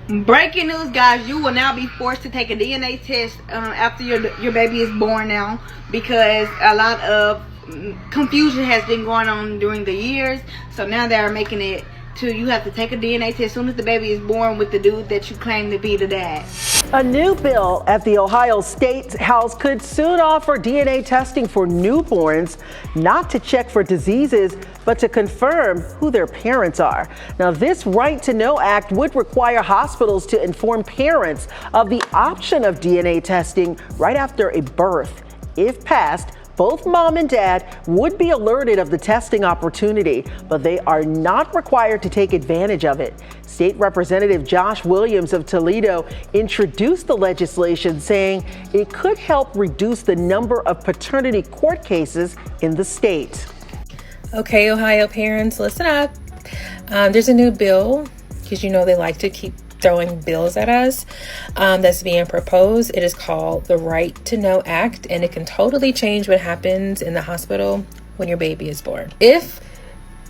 Breaking news, guys, you will now be forced to take a DNA test after your baby is born now, because a lot of confusion has been going on during the years. So now they are making it to you have to take a DNA test as soon as the baby is born with the dude that you claim to be the dad. A new bill at the Ohio State House could soon offer DNA testing for newborns, not to check for diseases, but to confirm who their parents are. Now, this Right to Know Act would require hospitals to inform parents of the option of DNA testing right after a birth. If passed, both mom and dad would be alerted of the testing opportunity, but they are not required to take advantage of it. State Representative Josh Williams of Toledo introduced the legislation, saying it could help reduce the number of paternity court cases in the state. Okay, Ohio parents, listen up. There's a new bill, because you know they like to keep throwing bills at us, that's being proposed. It is called the Right to Know Act, and it can totally change what happens in the hospital when your baby is born. If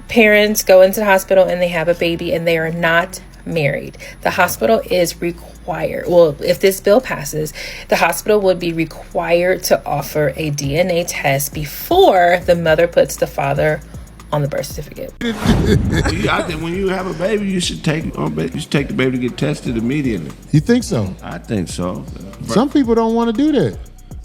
parents go into the hospital and they have a baby and they are not married, the hospital is required, well, if this bill passes, the hospital would be required to offer a DNA test before the mother puts the father on the birth certificate. I think when you have a baby, you should take the baby to get tested immediately. You think so? I think so. Some people don't want to do that.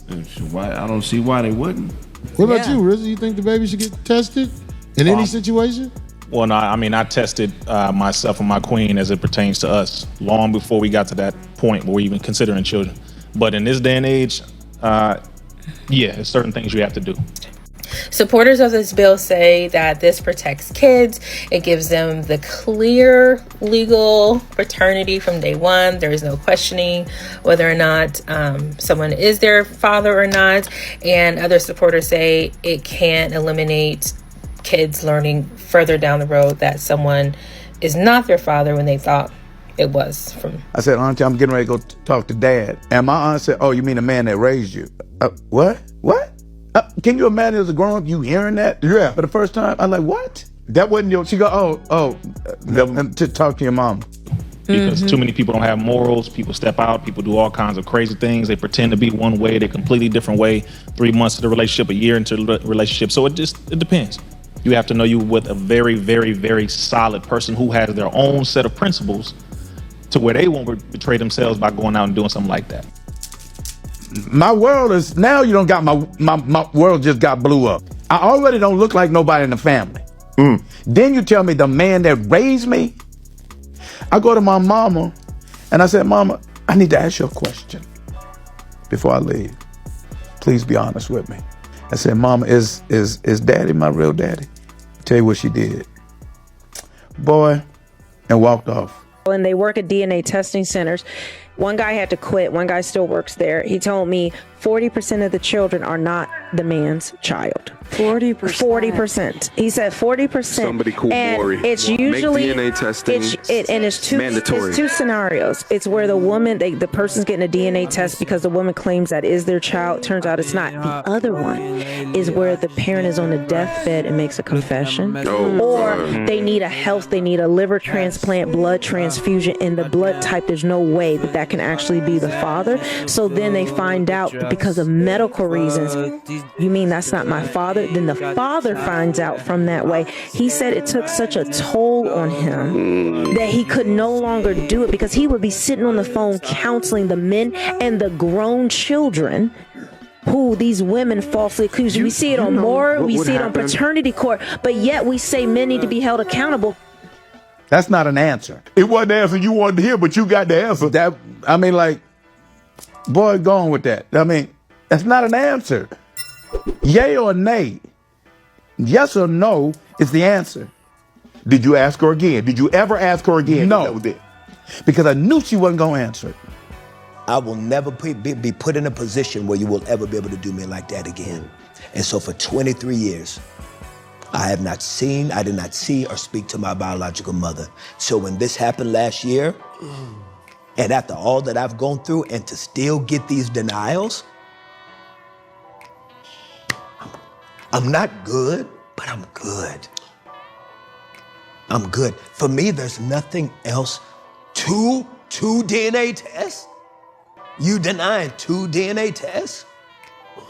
I don't see why they wouldn't. What about you, Rizza? You think the baby should get tested in any situation? Well, no, I mean, I tested myself and my queen as it pertains to us long before we got to that point where we're even considering children. But in this day and age, yeah, there's certain things you have to do. Supporters of this bill say that this protects kids. It gives them the clear legal paternity from day one. There is no questioning whether or not someone is their father or not. And other supporters say it can eliminate kids learning further down the road that someone is not their father when they thought it was. I said, Auntie, I'm getting ready to go talk to Dad. And my aunt said, oh, you mean the man that raised you? What? Can you imagine as a grown-up you hearing that? Yeah. For the first time? I'm like, what? That wasn't your, she go, to talk to your mom. Because too many people don't have morals. People step out. People do all kinds of crazy things. They pretend to be one way. They're completely different way. 3 months into the relationship, a year into the relationship. So it depends. You have to know you with a very, very, very solid person who has their own set of principles to where they won't betray themselves by going out and doing something like that. My world is, now you don't got my world just got blew up. I already don't look like nobody in the family. Then you tell me the man that raised me. I go to my mama and I said, Mama, I need to ask you a question before I leave. Please be honest with me. I said, Mama, is Daddy my real daddy? Tell you what she did. Boy, and walked off. And they work at DNA testing centers. One guy had to quit. One guy still works there. He told me 40% of the children are not the man's child. 40%. 40%. He said 40%. Somebody call and Maury. It's usually make DNA testing it's mandatory. It's two scenarios. It's where the woman, the person's getting a DNA test because the woman claims that is their child. Turns out it's not. The other one is where the parent is on a deathbed and makes a confession, or they need a liver transplant, blood transfusion, and the blood type. There's no way that can actually be the father. So then they find out because of medical reasons. You mean that's not my father? Then the father finds out from that way. He said it took such a toll on him that he could no longer do it because he would be sitting on the phone counseling the men and the grown children who these women falsely accuse. We see it on Moore, we see it on paternity court, but yet we say men need to be held accountable. That's not an answer. It wasn't the answer you wanted to hear, but you got the answer. That, I mean, like, boy, going with that. I mean, that's not an answer. Yay or nay? Yes or no is the answer. Did you ask her again? Did you ever ask her again? No. That was it. Because I knew she wasn't going to answer it. I will never be put in a position where you will ever be able to do me like that again. And so for 23 years, I did not see or speak to my biological mother. So when this happened last year, and after all that I've gone through, and to still get these denials, I'm not good, but I'm good. I'm good. For me, there's nothing else to 2 DNA tests? You denying 2 DNA tests?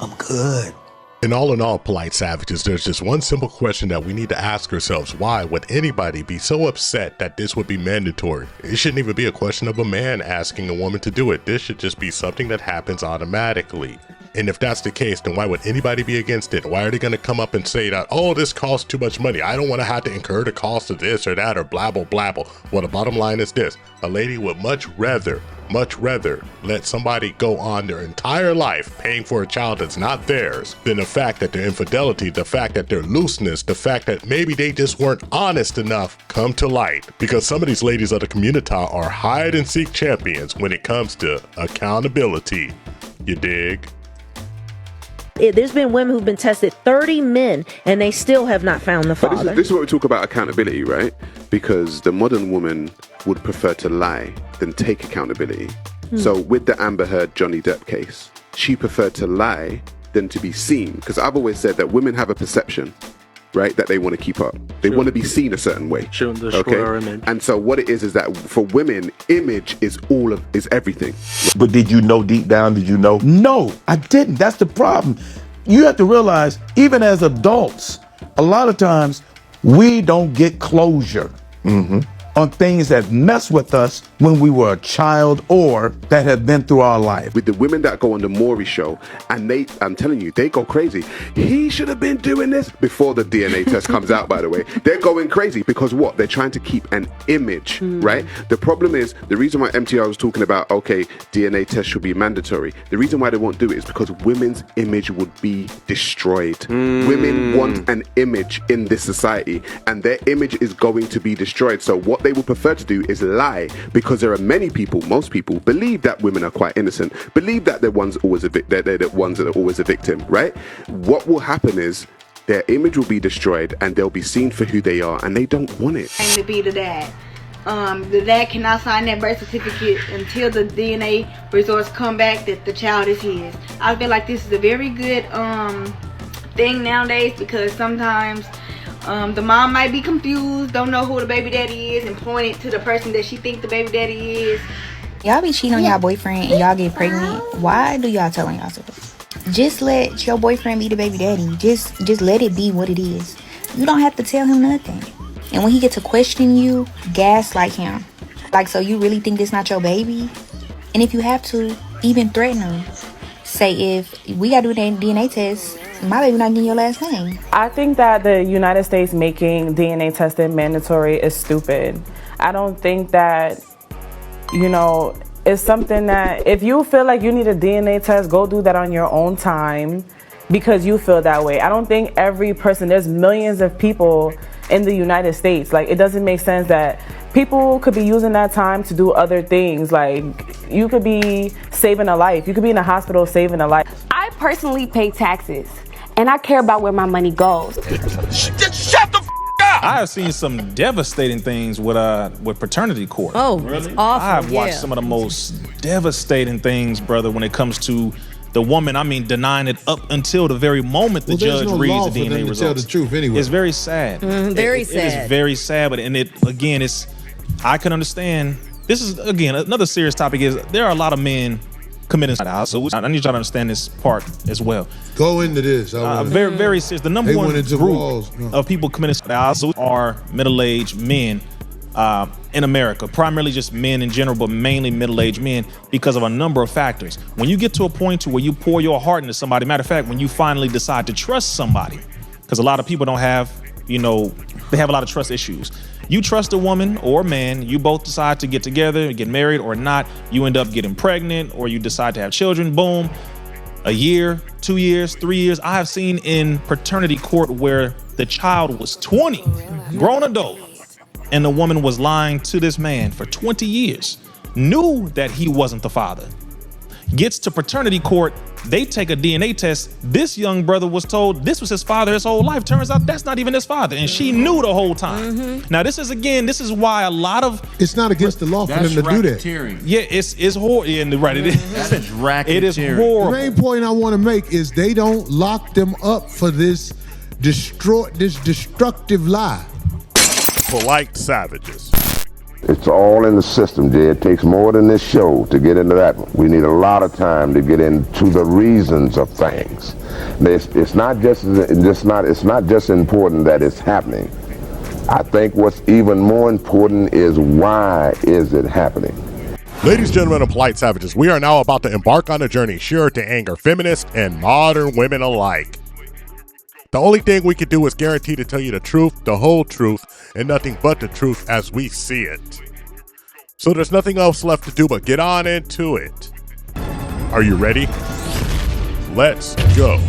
I'm good. In all, polite savages, there's just one simple question that we need to ask ourselves. Why would anybody be so upset that this would be mandatory? It shouldn't even be a question of a man asking a woman to do it. This should just be something that happens automatically. And if that's the case, then why would anybody be against it? Why are they going to come up and say that, oh, this costs too much money, I don't want to have to incur the cost of this or that, or blabble blabble? Well, the bottom line is this: a lady would much rather let somebody go on their entire life paying for a child that's not theirs than the fact that their infidelity, the fact that their looseness, the fact that maybe they just weren't honest enough come to light. Because some of these ladies of the community are hide and seek champions when it comes to accountability. You dig? There's been women who've been tested, 30 men, and they still have not found the father. This is what we talk about accountability, right? Because the modern woman would prefer to lie than take accountability. So with the Amber Heard Johnny Depp case, she preferred to lie than to be seen. Because I've always said that women have a perception, right, that they want to keep up. They want to be seen a certain way. Okay? And so what it is that for women, image is everything. But did you know deep down, No, I didn't. That's the problem. You have to realize, even as adults, a lot of times we don't get closure on things that mess with us when we were a child or that have been through our life. With the women that go on the Maury show, and I'm telling you, they go crazy. He should have been doing this before the DNA test comes out, by the way. They're going crazy because what? They're trying to keep an image, right? The problem is, the reason why MTR was talking about, okay, DNA test should be mandatory. The reason why they won't do it is because women's image would be destroyed. Women want an image in this society, and their image is going to be destroyed. So what they would prefer to do is lie, because there are many people, most people, believe that women are quite innocent, believe that they're the ones that are always a victim, right? What will happen is their image will be destroyed and they'll be seen for who they are, and they don't want it. And to be the dad. The dad cannot sign that birth certificate until the DNA results come back that the child is his. I feel like this is a very good thing nowadays, because sometimes the mom might be confused, don't know who the baby daddy is, and point it to the person that she thinks the baby daddy is. Y'all be cheating on y'all boyfriend and y'all get pregnant. Why do y'all tell on yourself? Just let your boyfriend be the baby daddy. Just let it be what it is. You don't have to tell him nothing. And when he gets to question you, gaslight him. Like, so you really think this not your baby? And if you have to, even threaten him. Say, if we gotta do a DNA test, my baby not getting your last name. I think that the United States making DNA testing mandatory is stupid. I don't think that, it's something that if you feel like you need a DNA test, go do that on your own time because you feel that way. I don't think every person, there's millions of people in the United States. Like, it doesn't make sense that people could be using that time to do other things. Like, you could be saving a life. You could be in a hospital saving a life. I personally pay taxes, and I care about where my money goes. Shut the up! I have seen some devastating things with paternity court. Oh, really? It's awful. I have watched some of the most devastating things, brother, when it comes to the woman, denying it up until the very moment the judge reads the DNA results. Tell the truth anyway. It's very sad. Very sad. It is very sad, but I can understand. This is, again, another serious topic is there are a lot of men committing suicide. So I need y'all to understand this part as well. Go into this. Very, very serious. The number one group of people committing suicide are middle-aged men in America, primarily just men in general, but mainly middle-aged men, because of a number of factors. When you get to a point to where you pour your heart into somebody, matter of fact, when you finally decide to trust somebody, because a lot of people don't have, they have a lot of trust issues. You trust a woman or a man, you both decide to get together, get married or not, you end up getting pregnant or you decide to have children, boom, a year, 2 years, 3 years. I have seen in paternity court where the child was 20, grown adult, and the woman was lying to this man for 20 years, knew that he wasn't the father. Gets to paternity court, they take a DNA test. This young brother was told this was his father his whole life. Turns out that's not even his father, and she knew the whole time. Now this is why a lot of it's not against the law for them to do that. Yeah, it's horrible. Yeah, right, it is. That's racketeering. It is horrible. The main point I want to make is they don't lock them up for this destructive lie. Polite savages. It's all in the system, Jay. It takes more than this show to get into that one. We need a lot of time to get into the reasons of things. It's not just important that it's happening. I think what's even more important is why is it happening? Ladies, gentlemen, and polite savages, we are now about to embark on a journey sure to anger feminists and modern women alike. The only thing we can do is guarantee to tell you the truth, the whole truth, and nothing but the truth as we see it. So there's nothing else left to do but get on into it. Are you ready? Let's go.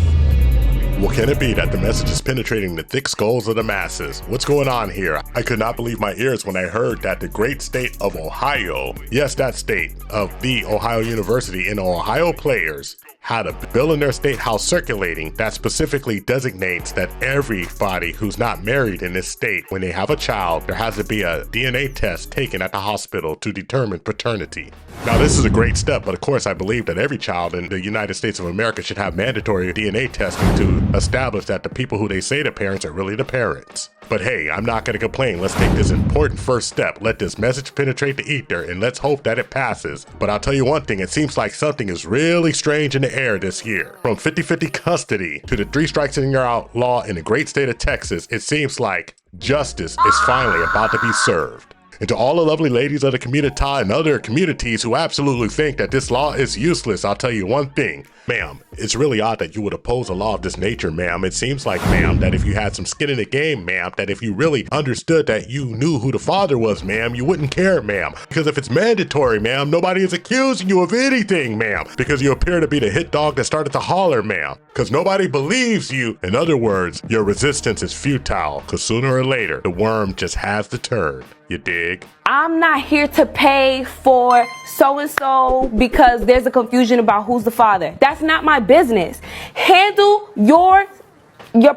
Well, can it be that the message is penetrating the thick skulls of the masses? What's going on here? I could not believe my ears when I heard that the great state of Ohio, yes, that state of the Ohio University and Ohio players, had a bill in their state house circulating that specifically designates that everybody who's not married in this state, when they have a child, there has to be a DNA test taken at the hospital to determine paternity. Now, this is a great step, but of course I believe that every child in the United States of America should have mandatory DNA testing to establish that the people who they say the parents are really the parents. But hey, I'm not going to complain. Let's take this important first step. Let this message penetrate the ether and let's hope that it passes. But I'll tell you one thing, it seems like something is really strange in the air this year. From 50-50 custody to the 3 strikes and you're out law in the great state of Texas, it seems like justice is finally about to be served. And to all the lovely ladies of the community and other communities who absolutely think that this law is useless, I'll tell you one thing. Ma'am, it's really odd that you would oppose a law of this nature, ma'am. It seems like, ma'am, that if you had some skin in the game, ma'am, that if you really understood that you knew who the father was, ma'am, you wouldn't care, ma'am. Because if it's mandatory, ma'am, nobody is accusing you of anything, ma'am. Because you appear to be the hit dog that started to holler, ma'am. Because nobody believes you. In other words, your resistance is futile. Because sooner or later, the worm just has to turn. You dig? I'm not here to pay for so-and-so because there's a confusion about who's the father. That's not my business. Handle your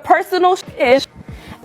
personal shit.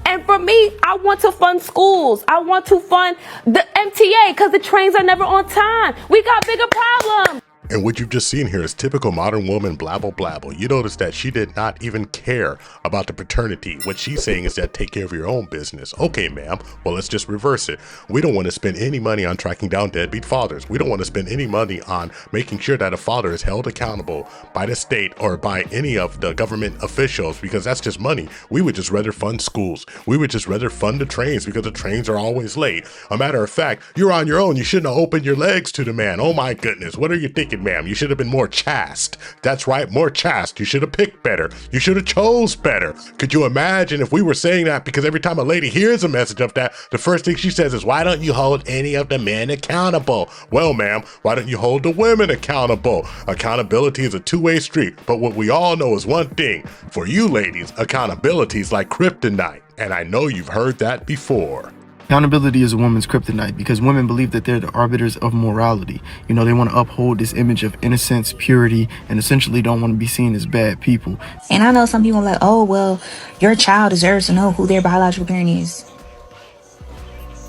And for me, I want to fund schools. I want to fund the MTA because the trains are never on time. We got bigger problems. And what you've just seen here is typical modern woman blabble blabble. You notice that she did not even care about the paternity. What she's saying is that take care of your own business. Okay, ma'am. Well, let's just reverse it. We don't want to spend any money on tracking down deadbeat fathers. We don't want to spend any money on making sure that a father is held accountable by the state or by any of the government officials because that's just money. We would just rather fund schools. We would just rather fund the trains because the trains are always late. A matter of fact, you're on your own. You shouldn't have opened your legs to the man. Oh my goodness. What are you thinking, ma'am? You should have been more chaste. That's right, more chaste. You should have picked better. You should have chose better. Could you imagine if we were saying that because every time a lady hears a message of that, the first thing she says is, why don't you hold any of the men accountable? Well, ma'am, why don't you hold the women accountable? Accountability is a two-way street, but what we all know is one thing. For you ladies, accountability is like kryptonite, and I know you've heard that before. Accountability is a woman's kryptonite because women believe that they're the arbiters of morality. You know, they want to uphold this image of innocence, purity, and essentially don't want to be seen as bad people. And I know some people are like, oh, well, your child deserves to know who their biological parent is.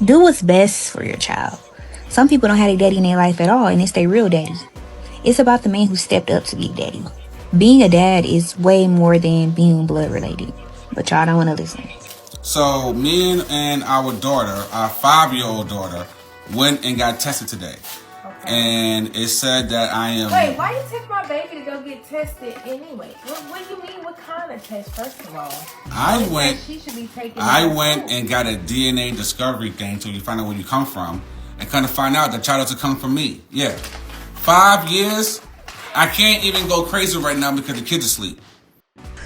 Do what's best for your child. Some people don't have a daddy in their life at all, and it's their real daddy. It's about the man who stepped up to be daddy. Being a dad is way more than being blood related. But y'all don't want to listen. So me and our daughter, our 5-year-old daughter, went and got tested today. Okay. And it said that I am... Wait, why you take my baby to go get tested anyway? What do you mean, what kind of test, first of all? I went and got a DNA discovery thing so you find out where you come from. And kind of find out the child doesn't come from me. Yeah. 5 years, I can't even go crazy right now because the kids are asleep.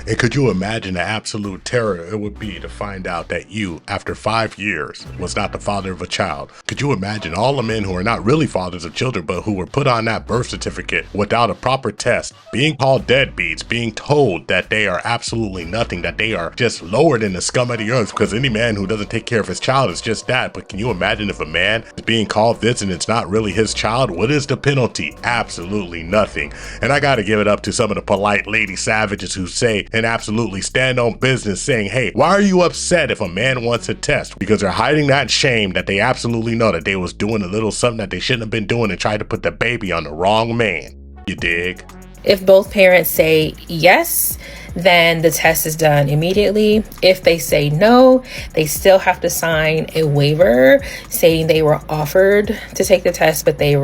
And could you imagine the absolute terror it would be to find out that you, after 5 years, was not the father of a child? Could you imagine all the men who are not really fathers of children, but who were put on that birth certificate without a proper test, being called deadbeats, being told that they are absolutely nothing, that they are just lower than the scum of the earth, because any man who doesn't take care of his child is just that. But can you imagine if a man is being called this and it's not really his child? What is the penalty? Absolutely nothing. And I gotta give it up to some of the polite lady savages who say, and absolutely stand on business saying, hey, why are you upset if a man wants a test? Because they're hiding that shame that they absolutely know that they was doing a little something that they shouldn't have been doing and tried to put the baby on the wrong man. You dig? If both parents say yes, then the test is done immediately. If they say no, they still have to sign a waiver saying they were offered to take the test, but they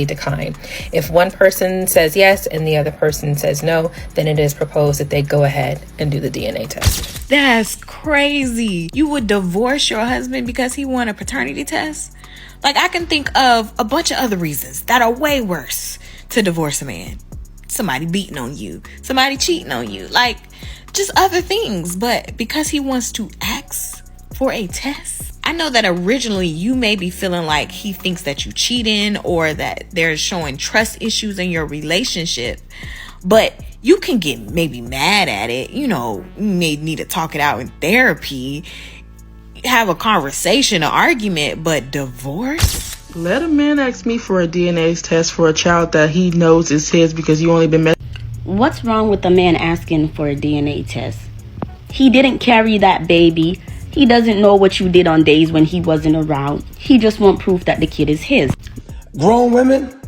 declined. If one person says yes and the other person says no, then it is proposed that they go ahead and do the DNA test. That's crazy. You would divorce your husband because he won a paternity test? Like, I can think of a bunch of other reasons that are way worse to divorce a man. Somebody beating on you, somebody cheating on you, like just other things. But because he wants to ask for a test, I know that originally you may be feeling like he thinks that you cheating or that they're showing trust issues in your relationship. But you can get maybe mad at it. You know, you may need to talk it out in therapy, have a conversation, an argument, but divorce? Let a man ask me for a DNA test for a child that he knows is his because you only been messing. What's wrong with a man asking for a DNA test? He didn't carry that baby. He doesn't know what you did on days when he wasn't around. He just wants proof that the kid is his. Grown women,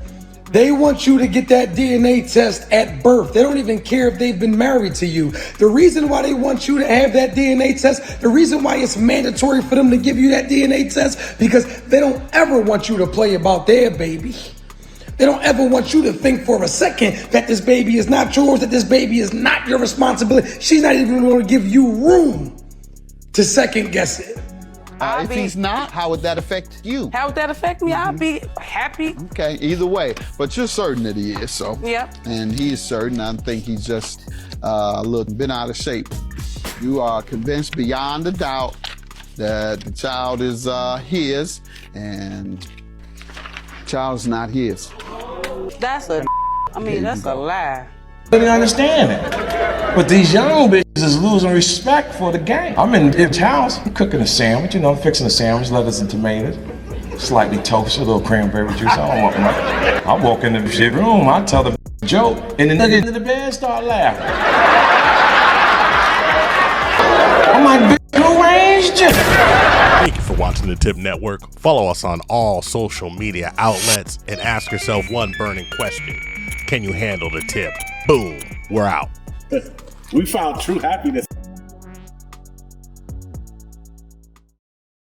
they want you to get that DNA test at birth. They don't even care if they've been married to you. The reason why they want you to have that DNA test, the reason why it's mandatory for them to give you that DNA test, because they don't ever want you to play about their baby. They don't ever want you to think for a second that this baby is not yours, that this baby is not your responsibility. She's not even going to give you room to second guess it. If he's not, how would that affect you? How would that affect me? I'll be happy. Okay, either way. But you're certain that he is, so. Yep. And he is certain. I think he's just a little bit out of shape. You are convinced beyond a doubt that the child is his, and the child is not his. That's a lie. I didn't understand it. But these young bitches is losing respect for the game. I'm in the house, I'm cooking a sandwich, I'm fixing a sandwich, lettuce and tomatoes, slightly toasted, a little cranberry juice. I walk in the shit room, I tell the joke, and the nigga in the bed start laughing. I'm like, bitch, who arranged you? Thank you for watching the TIP Network. Follow us on all social media outlets and ask yourself one burning question. Can you handle the tip? Boom, we're out. We found true happiness.